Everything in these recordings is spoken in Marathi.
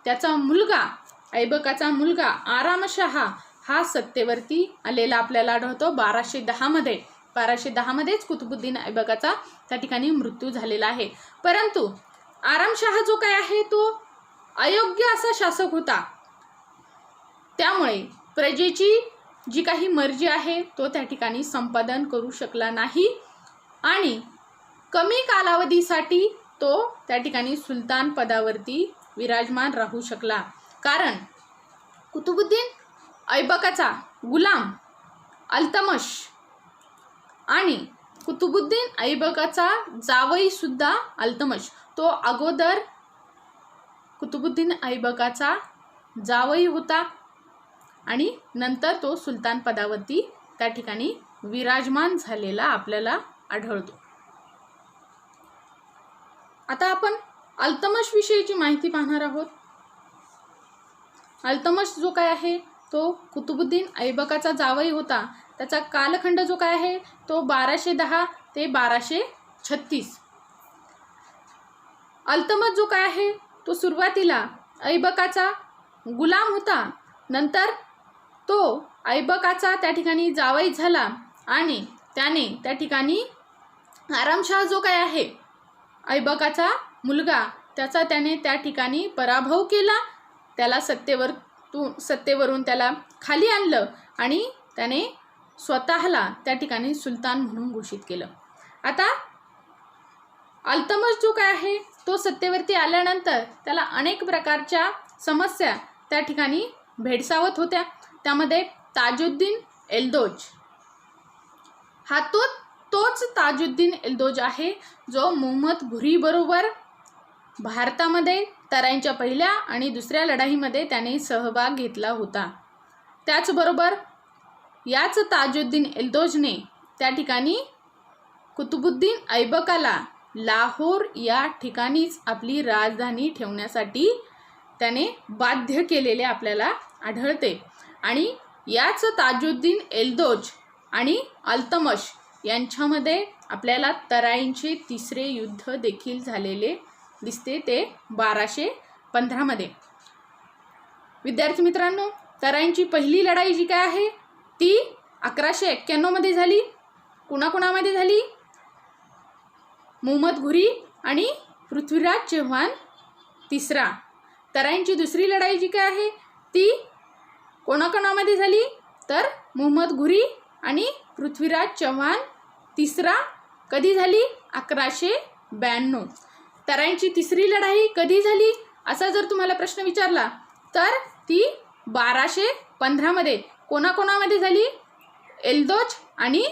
त्याचा मुलगा ऐबकाचा मुलगा आरामशहा हा सत्तेवरती आलेला आपल्याला आढळतो 1210 मध्ये. 1210 मध्येच कुतुबुद्दीन ऐबकाचा त्या ठिकाणी मृत्यू झालेला आहे. परंतु आरामशहा जो काय आहे तो अयोग्य असा शासक होता. त्यामुळे प्रजेची जी काही मर्जी आहे तो त्या ठिकाणी संपादन करू शकला नाही आणि कमी कालावधीसाठी तो त्या ठिकाणी सुलतान पदावरती विराजमान राहू शकला. कारण कुतुबुद्दीन ऐबकाचा गुलाम अल्तमश आणि कुतुबुद्दीन ऐबकाचा जावई सुद्धा अल्तमश तो अगोदर कुतुबुद्दीन ऐबकाचा जावई होता आणि नंतर तो सुलतान पदावरती त्या ठिकाणी विराजमान झालेला आपल्याला आढळतो. आता आपण अल्तमश विषयीची माहिती पाहणार आहोत. अल्तमश जो काय आहे तो कुतुबुद्दीन ऐबकाचा जावई होता. त्याचा कालखंड जो काय आहे तो 1210 ते 1236. अल्तमश जो काय आहे तो सुरुवातीला ऐबकाचा गुलाम होता. नंतर तो ऐबकाचा त्या ठिकाणी जावई झाला आणि त्याने त्या ठिकाणी आरामशहा जो काय आहे ऐबकाचा मुलगा त्याचा त्याने त्या ठिकाणी पराभव केला. त्याला सत्तेवरून त्याला खाली आणलं आणि त्याने स्वतःला त्या ठिकाणी सुलतान म्हणून घोषित केलं. आता अल्तमश जो काय आहे तो सत्तेवरती आल्यानंतर त्याला अनेक प्रकारच्या समस्या त्या ठिकाणी भेडसावत होत्या. त्यामध्ये ताजुद्दीन एल्दोज हा तोच ताजुद्दीन एल्दोज आहे जो मोहम्मद घुरी बरोबर भारतामध्ये तराईंच्या पहिल्या आणि दुसऱ्या लढाईमध्ये त्याने सहभाग घेतला होता. त्याचबरोबर याच ताजुद्दीन एल्दोजने त्या ठिकाणी कुतुबुद्दीन ऐबकाला लाहोर या ठिकाणीच आपली राजधानी ठेवण्यासाठी त्याने बाध्य केलेले आपल्याला आढळते. आणि याच ताजुद्दीन एल्दोज आणि अल्तमश यांच्यामध्ये आपल्याला तराईंचे तिसरे युद्ध देखील झालेले दिसते ते 1215 मध्ये. विद्यार्थी मित्रांनो, तराईंची पहिली लढाई जी काय आहे ती 1191 मध्ये झाली. कुणाकुणामध्ये झाली? मोहम्मद घुरी आणि पृथ्वीराज चव्हाण तिसरा. तराईंची दुसरी लढाई जी काय आहे ती कोणाकोणामध्ये झाली तर मोहम्मद घुरी आणि पृथ्वीराज चव्हाण तिसरा. कधी झाली? 1192. तराईंची तिसरी लढाई कधी झाली असा जर तुम्हाला प्रश्न विचारला तर ती 1215 मध्ये. कोणाकोणामध्ये झाली? एल्दोज आणि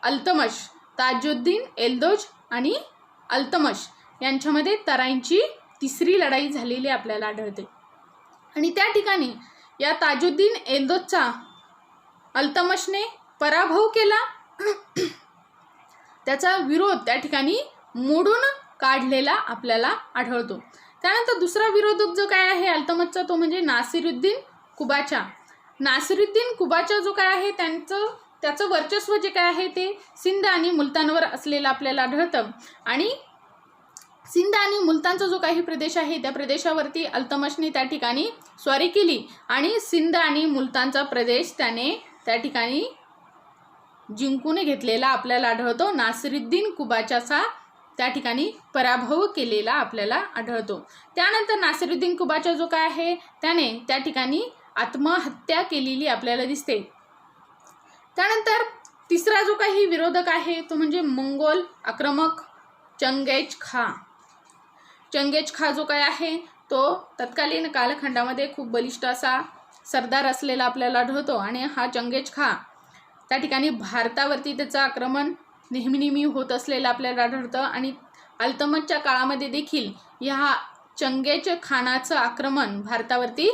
अल्तमश. ताजुद्दीन एल्दोज आणि अल्तमश यांच्यामध्ये तराईंची तिसरी लढाई झालेली आपल्याला आढळते. आणि त्या ठिकाणी या ताजुद्दीन एल्दोजचा अल्तमशने पराभव केला. त्याचा विरोध त्या ठिकाणी मोडून काढलेला आपल्याला आढळतो. त्यानंतर दुसरा विरोधक जो काय आहे अल्तमशचा तो म्हणजे नासिरुद्दीन कुबाचा. नासिरुद्दीन कुबाचा जो काय आहे त्याचं वर्चस्व जे काय आहे ते सिंध आणि मुलतानवर असलेलं आपल्याला आढळतं. आणि सिंध आणि मुलतानचा जो काही प्रदेश आहे त्या प्रदेशावरती अल्तमशने त्या ठिकाणी स्वारी केली आणि सिंध आणि मुलतानचा प्रदेश त्याने त्या ठिकाणी जिंकून घेतलेला आपल्याला आढळतो. नासिरुद्दीन कुबाचाचा त्या ठिकाणी पराभव केलेला आपल्याला आढळतो. त्यानंतर नासिरुद्दीन कुबाचा जो काय आहे त्याने त्या ठिकाणी आत्महत्या केलेली आपल्याला दिसते. त्यानंतर तिसरा जो काही विरोधक आहे तो म्हणजे मंगोल आक्रमक चंगेज खा. चंगेज खा जो काय आहे तो तत्कालीन कालखंडामध्ये खूप बलिष्ठ असा सरदार असलेला आपल्याला आढळतो. आणि हा चंगेज खा त्या ठिकाणी भारतावरती त्याचं आक्रमण नेहमी होत असलेलं आपल्याला आढळतं. आणि अल्तमशच्या काळामध्ये देखील ह्या चंगेज खानाचं आक्रमण भारतावरती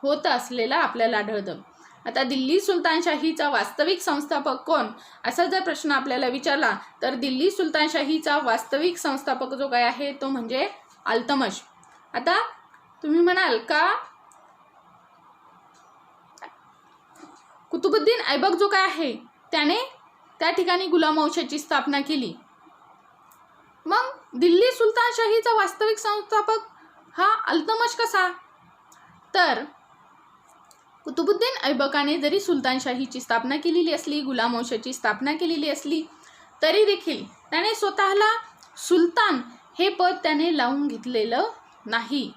होत असलेलं आपल्याला आढळतं. आता दिल्ली सुलतानशाहीचा वास्तविक संस्थापक कोण असा जर प्रश्न आपल्याला विचारला तर दिल्ली सुलतानशाहीचा वास्तविक संस्थापक जो काय आहे तो म्हणजे अल्तमश. आता तुम्ही म्हणाल का कुतुबुद्दीन ऐबक जो काय आहे त्याने त्या ठिकाणी गुलामवंशाची स्थापना केली, मग दिल्ली सुलतानशाहीचा वास्तविक संस्थापक हा अल्तमश कसा? तर कुतुबुद्दीन ऐबकाने जरी सुलतानशाहीची स्थापना केलेली असली, गुलाम वंशाची स्थापना केलेली असली, तरी देखील त्याने स्वतःला सुलतान हे पद त्याने लावून घेतलेलं नाही.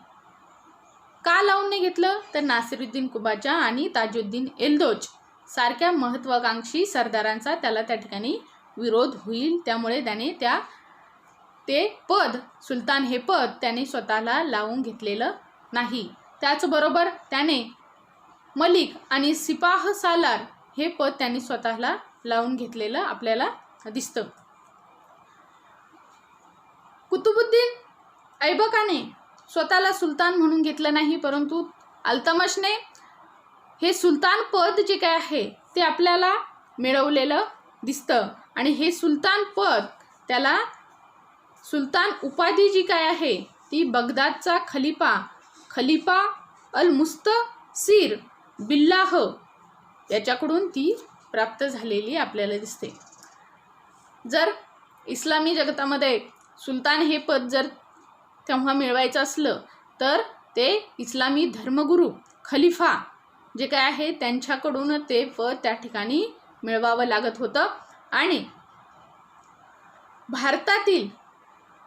का लावून नाही घेतलं? तर नासिरुद्दीन कुबाचा आणि ताजुद्दीन एल्दोज सारख्या महत्त्वाकांक्षी सरदारांचा त्याला त्या ठिकाणी विरोध होईल, त्यामुळे त्याने ते पद, सुलतान हे पद त्याने स्वतःला लावून घेतलेलं नाही. त्याचबरोबर त्याने मलिक आणि सिपाह सालार हे पद त्यांनी स्वतःला लावून घेतलेलं आपल्याला दिसतं. कुतुबुद्दीन ऐबकाने स्वतःला सुलतान म्हणून घेतलं नाही, परंतु अल्तमशने हे सुलतान पद जे काय आहे ते आपल्याला मिळवलेलं दिसतं. आणि हे सुलतान पद, त्याला सुलतान उपाधी जी काय आहे ती बगदादचा खलिफा अल मुस्तसीर बिल्लाह याच्याकडून ती प्राप्त झालेली आपल्याला दिसते. जर इस्लामी जगतामध्ये सुलतान हे पद जर तेव्हा मिळवायचं असलं तर ते इस्लामी धर्मगुरू खलिफा जे काय आहे त्यांच्याकडून ते पद त्या ठिकाणी मिळवावं लागत होतं. आणि भारतातील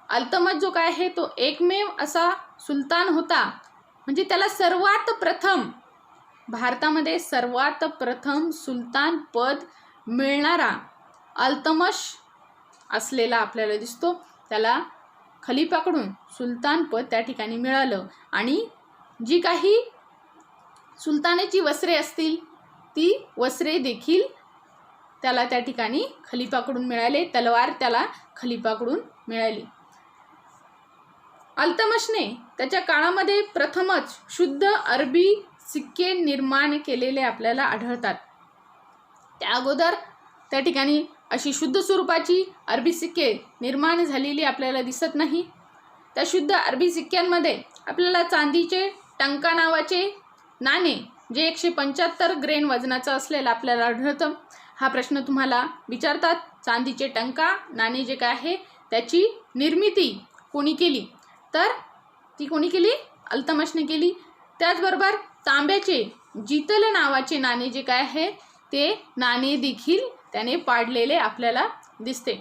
अल्तमश जो काय आहे तो एकमेव असा सुलतान होता, म्हणजे त्याला भारतामध्ये सर्वात प्रथम सुलतान पद मिळणारा अल्तमश असलेला आपल्याला दिसतो. त्याला खलिफाकडून सुलतान पद त्या ठिकाणी मिळालं. आणि जी काही सुलतानाची वस्त्रे असतील ती वस्त्रे देखील त्याला त्या ठिकाणी खलिफाकडून मिळाले, तलवार त्याला खलिफाकडून मिळाली. अल्तमशने त्याच्या काळामध्ये प्रथमच शुद्ध अरबी सिक्के निर्माण केलेले आपल्याला आढळतात. त्या अगोदर त्या ठिकाणी अशी शुद्ध स्वरूपाची अरबी सिक्के निर्माण झालेली आपल्याला दिसत नाही. त्या शुद्ध अरबी सिक्क्यांमध्ये आपल्याला चांदीचे टंका नावाचे नाणे जे 175 ग्रेन वजनाचं असलेलं आपल्याला आढळतं. हा प्रश्न तुम्हाला विचारतात, चांदीचे टंका नाणे जे काय आहे त्याची निर्मिती कोणी केली? तर ती कोणी केली? अल्तमशने केली. त्याचबरोबर तांब्याचे जितल नावाचे नाणे जे काय आहे ते नाणे देखील त्याने पाडलेले आपल्याला दिसते.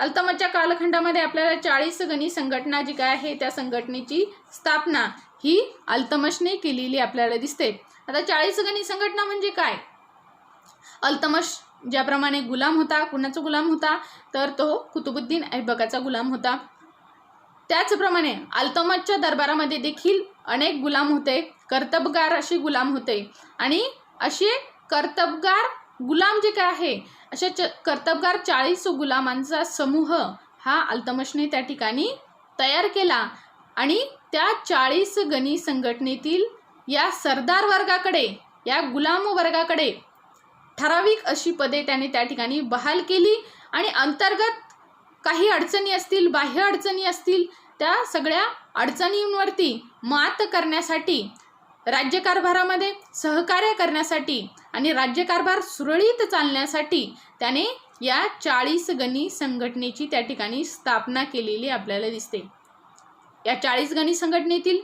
अल्तमशच्या कालखंडामध्ये आपल्याला 40 गणी संघटना जी काय आहे त्या संघटनेची स्थापना ही अल्तमशने केलेली आपल्याला दिसते. आता 40 गणी संघटना म्हणजे काय? अल्तमश ज्याप्रमाणे गुलाम होता, कुणाचा गुलाम होता? तर तो कुतुबुद्दीन ऐबकाचा गुलाम होता. त्याचप्रमाणे अल्तमशच्या दरबारामध्ये देखील अनेक गुलाम होते, कर्तबगार असे गुलाम होते. आणि असे कर्तबगार गुलाम जे काय आहे अशा कर्तबगार 40 गुलामांचा समूह हा अल्तमशने त्या ठिकाणी तयार केला. आणि त्या 40 गणी संघटनेतील या सरदार वर्गाकडे, या गुलाम वर्गाकडे ठराविक अशी पदे त्याने त्या ठिकाणी बहाल केली. आणि अंतर्गत काही अडचणी असतील, बाह्य अडचणी असतील, त्या सगळ्या अडचणींवरती मात करण्यासाठी, राज्यकारभारामध्ये सहकार्य करण्यासाठी आणि राज्यकारभार सुरळीत चालण्यासाठी त्याने या 40 गणी संघटनेची त्या ठिकाणी स्थापना केलेली आपल्याला दिसते. या 40 गणी संघटनेतील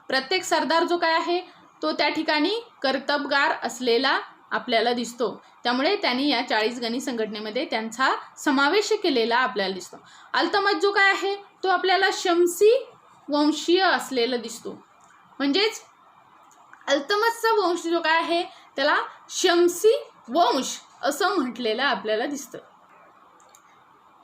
प्रत्येक सरदार जो काय आहे तो त्या ठिकाणी कर्तबगार असलेला आपल्याला दिसतो. त्यामुळे त्यांनी या 40 गणी संघटनेमध्ये त्यांचा समावेश केलेला आपल्याला दिसतो. अल्तमश जो काय आहे तो आपल्याला शमसी वंशीय असलेला दिसतो. म्हणजेच अल्तमशचा वंश जो काय आहे त्याला शमसी वंश असं म्हटलेलं आपल्याला दिसतं.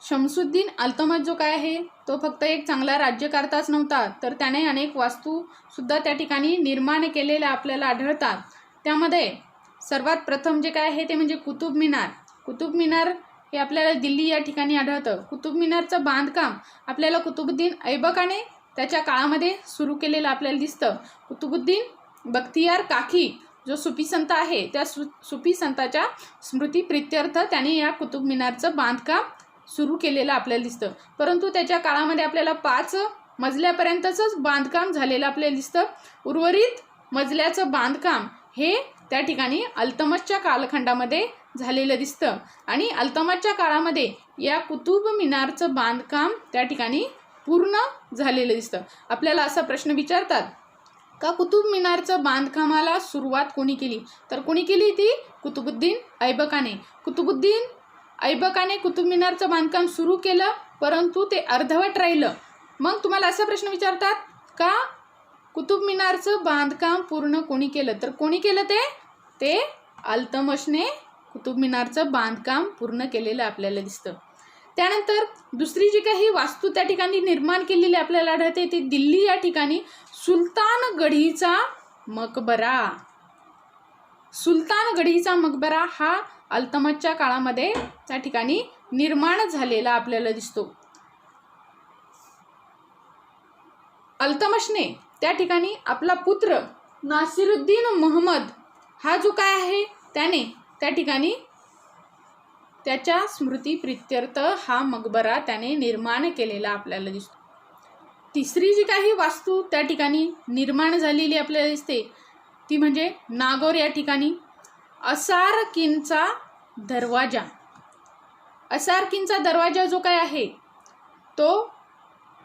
शमसुद्दीन अल्तमश जो काय आहे तो फक्त एक चांगला राज्यकर्ताच नव्हता, तर त्याने अनेक वास्तूसुद्धा त्या ठिकाणी निर्माण केलेल्या आपल्याला आढळतात. त्यामध्ये सर्वात प्रथम जे काय आहे ते म्हणजे कुतुब मिनार. कुतुब मिनार हे आपल्याला दिल्ली या ठिकाणी आढळतं. कुतुब मिनारचं बांधकाम आपल्याला कुतुबुद्दीन ऐबकाने त्याच्या काळामध्ये सुरू केलेलं आपल्याला दिसतं. कुतुबुद्दीन बख्तियार काकी जो सुफी संत आहे त्या सुफी संताच्या स्मृतिप्रित्यर्थ त्याने या कुतुब मिनारचं बांधकाम सुरू केलेलं आपल्याला दिसतं. परंतु त्याच्या काळामध्ये आपल्याला 5 मजल्यापर्यंतच बांधकाम झालेलं आपल्याला दिसतं. उर्वरित मजल्याचं बांधकाम हे त्या ठिकाणी अल्तमशच्या कालखंडामध्ये झालेलं दिसतं. आणि अल्तमशच्या काळामध्ये या कुतुब मिनारचं बांधकाम त्या ठिकाणी पूर्ण झालेलं दिसतं. आपल्याला असा प्रश्न विचारतात का कुतुब मिनारचं बांधकामाला सुरुवात कोणी केली? तर कोणी केली? ती कुतुबुद्दीन ऐबकाने. कुतुबुद्दीन ऐबकाने कुतुब मिनारचं बांधकाम सुरू केलं, परंतु ते अर्धवट राहिलं. मग तुम्हाला असा प्रश्न विचारतात का कुतुब मिनारचं बांधकाम पूर्ण कोणी केलं? तर कोणी केलं? ते अल्तमशने कुतुब मिनारचं बांधकाम पूर्ण केलेलं आपल्याला दिसतं. त्यानंतर दुसरी जी काही वास्तू त्या ठिकाणी निर्माण केलेली आपल्याला आढळते ती दिल्ली या ठिकाणी सुलतानगढीचा मकबरा. सुलतानगढीचा मकबरा हा अल्तमशच्या काळामध्ये त्या ठिकाणी निर्माण झालेला आपल्याला दिसतो. अल्तमशने त्या ठिकाणी आपला पुत्र नासिरुद्दीन मोहम्मद हा जो काय आहे त्याने त्या ठिकाणी त्याच्या स्मृती प्रित्यर्थ हा मकबरा त्याने निर्माण केलेला आपल्याला दिसतो. तिसरी जी काही वास्तू त्या ठिकाणी निर्माण झालेली आपल्याला दिसते ती म्हणजे नागौर या ठिकाणी असारकिनचा दरवाजा. असारकिनचा दरवाजा जो काय आहे तो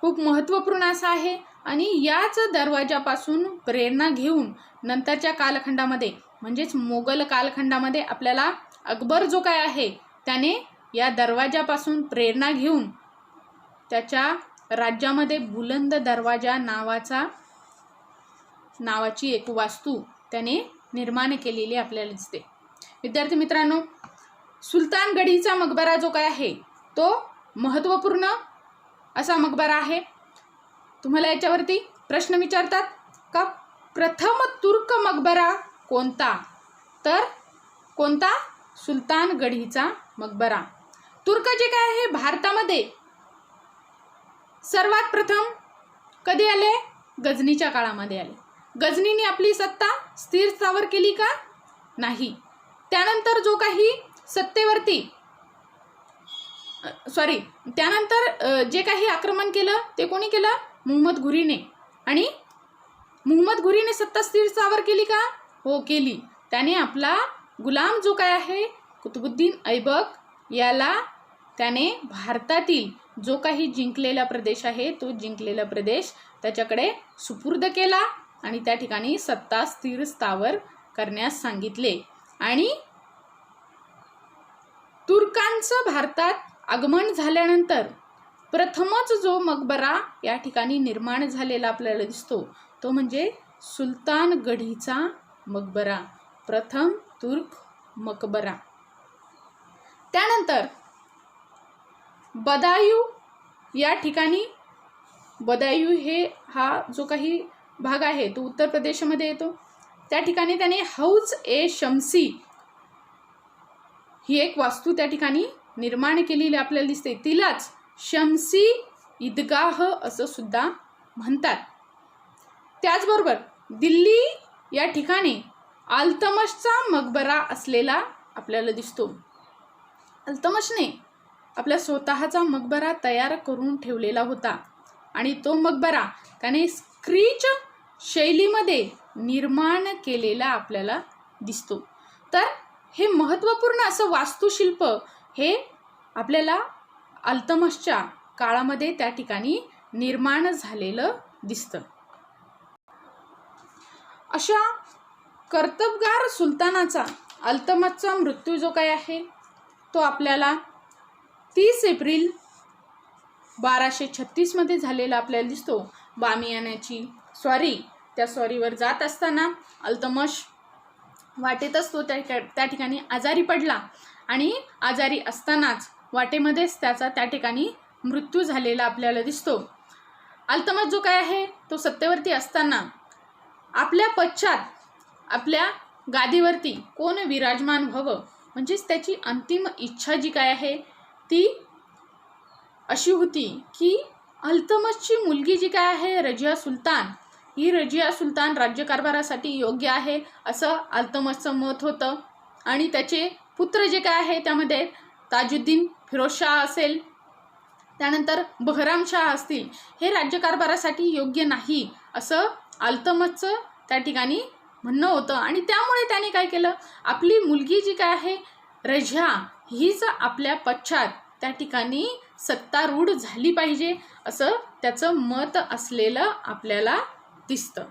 खूप महत्त्वपूर्ण असा आहे आणि याच दरवाजापासून प्रेरणा घेऊन नंतरच्या कालखंडामध्ये म्हणजेच मोगल कालखंडामध्ये आपल्याला अकबर जो काय आहे त्याने या दरवाजापासून प्रेरणा घेऊन त्याच्या राज्यामध्ये बुलंद दरवाजा नावाची एक वास्तू त्याने निर्माण केलेली आपल्याला दिसते. विद्यार्थी मित्रांनो, सुलतानगढीचा मकबरा जो काय आहे तो महत्त्वपूर्ण असा मकबरा आहे. तुम्हाला याच्यावरती प्रश्न विचारतात का प्रथम तुर्क मकबरा कोणता? तर कोणता? सुलतानगढीचा मकबरा. तुर्क जे काय आहे भारतामध्ये सर्वात प्रथम कधी आले? गजनीच्या काळामध्ये आले. गजनीने आपली सत्ता स्थिर स्थावर केली का? नाही. त्यानंतर जो काही सत्तेवरती त्यानंतर जे काही आक्रमण केलं ते कोणी केलं? मुहम्मद घुरीने. आणि मुहम्मद घुरीने सत्ता स्थिर स्थावर केली का? हो, केली. त्याने आपला गुलाम जो काय आहे कुतुबुद्दीन ऐबक याला त्याने भारतातील जो काही जिंकलेला प्रदेश आहे तो जिंकलेला प्रदेश त्याच्याकडे सुपूर्द केला आणि त्या ठिकाणी सत्ता स्थिर स्थावर करण्यास सांगितले. आणि तुर्कांचं भारतात आगमन झाल्यानंतर प्रथमच जो मकबरा या ठिकाणी निर्माण झालेला आपल्याला दिसतो तो म्हणजे सुलतानगढीचा मकबरा. प्रथम तुर्क मकबरा. त्यानंतर बदायूं या ठिकाणी, बदायूं हा जो काही भाग आहे तो उत्तर प्रदेशमध्ये येतो. त्या ठिकाणी त्याने हौज ए शमसी ही एक वास्तू त्या ठिकाणी निर्माण केलेली आपल्याला दिसते. तिलाच शमसी ईदगाह असं सुद्धा म्हणतात. त्याचबरोबर दिल्ली या ठिकाणी अल्तमशचा मकबरा असलेला आपल्याला दिसतो. अल्तमशने आपला स्वतःचा मकबरा तयार करून ठेवलेला होता आणि तो मकबरा त्याने स्क्रीच शैलीमध्ये निर्माण केलेला आपल्याला दिसतो. तर हे महत्त्वपूर्ण असं वास्तुशिल्प हे आपल्याला अल्तमशच्या काळामध्ये त्या ठिकाणी निर्माण झालेलं दिसतं. अशा कर्तबगार सुलतानाचा अल्तमशचा मृत्यू जो काय आहे तो आपल्याला 30 एप्रिल 1236 मध्ये झालेला आपल्याला दिसतो. बामियानाची स्वारी, त्या स्वारीवर जात असताना अल्तमश वाटेतच तो त्या ठिकाणी आजारी पडला आणि आजारी असतानाच वाटेमध्येच त्याचा त्या ठिकाणी मृत्यू झालेला आपल्याला दिसतो. अल्तमश जो काय आहे तो सत्तेवरती असताना आपल्या पश्चात आपल्या गादीवरती कोण विराजमान व्हावं म्हणजेच त्याची अंतिम इच्छा जी काय आहे ती अशी होती की अल्तमशची मुलगी जी काय आहे रजिया सुलतान, ही रजिया सुलतान राज्यकारभारासाठी योग्य आहे असं अल्तमशचं मत होतं. आणि त्याचे पुत्र जे काय आहे त्यामध्ये ताजुद्दीन फिरोजशाह असेल, त्यानंतर बहरामशाह असतील, हे राज्यकारभारासाठी योग्य नाही असं अल्तमशचं त्या ठिकाणी म्हणणं होतं. आणि त्यामुळे त्याने काय केलं, आपली मुलगी जी काय आहे रजिया हीच आपल्या पश्चात त्या ठिकाणी सत्तारूढ झाली पाहिजे असं त्याचं मत असलेलं आपल्याला दिसतं.